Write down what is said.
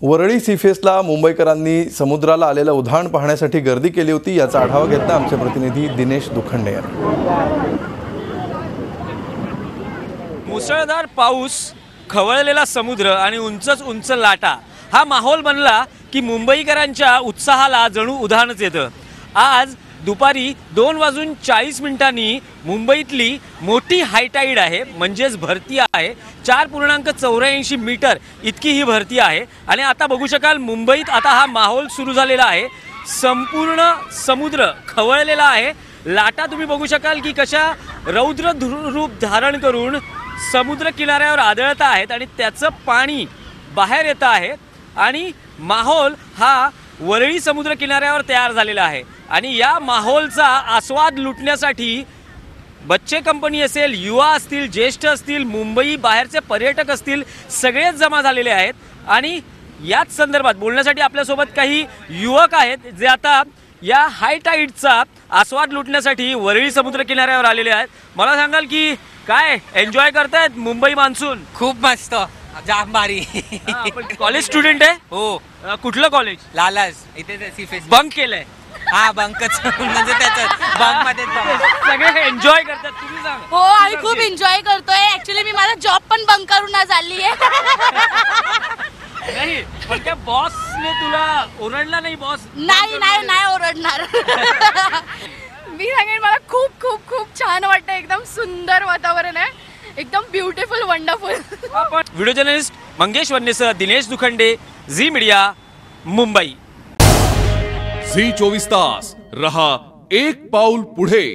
वरळी सीफेसला मुंबईकरांनी समुद्राला आलेलं उधाण पाहण्यासाठी गर्दी केली होती। याचा आढावा घेतला आमचे प्रतिनिधी दिनेश दुखंडे यांनी। मुसळधार पाऊस, खवळलेला समुद्र आणि उंचच उंच लाटा हा माहोल बनला की मुंबईकरांच्या उत्साहाला जणू उधाणच येतं। आज दुपारी 2:40 मुंबईतली मोठी हायटाईड आहे, म्हणजेच भरती आहे। 4.84 मीटर इतकी ही भरती आहे आणि आता बघू शकाल मुंबईत आता हा माहोल सुरू झालेला आहे। संपूर्ण समुद्र खवळलेला आहे। लाटा तुम्ही बघू शकाल की कशा रौद्र रूप धारण करून समुद्र किनाऱ्यावर आदळत आहेत आणि त्याचं पाणी बाहेर येत आहे आणि माहोल हा वरळी समुद्र किनाऱ्यावर तयार झालेला आहे। आणि या माहोलचा आस्वाद लुटण्यासाठी बच्चे कंपनी असेल, युवा असतील, ज्येष्ठ असतील, मुंबई बाहेरचे पर्यटक असतील, सगळेच जमा झालेले आहेत। आणि याच संदर्भात बोलण्यासाठी आपल्यासोबत काही युवक आहेत जे आता या हाय टाईडचा आस्वाद लुटण्यासाठी वरळी समुद्र किनाऱ्यावर आलेले आहेत। मला सांगाल की काय एन्जॉय करतायत मुंबई मान्सून? खूप मस्त, जाम भारी। कॉलेज स्टुडंट आहे? हो। कुठलं कॉलेज? लालाज इथे सीफेस। बंक केलंय? हा, बंकच म्हणजे त्याचं बंक मध्ये सगळे एन्जॉय करतात, तुम्ही सांगा। हो, आम्ही खूप एन्जॉय करतोय। ऍक्च्युली मी माझा जॉब पण बंक करून आज आली आहे। नाही पण त्या बॉसने तुला ओरडला नाही? बॉस नाही ओरडणार। मी सांगेन मला खूप खूप खूप छान वाटतं। एकदम सुंदर वातावरण आहे, एकदम beautiful, wonderful. Video journalist Mangesh वन्नेसह दिनेश दुखंडे, झी मीडिया, मुंबई। झी 24 तास रहा एक पाऊल पुढे।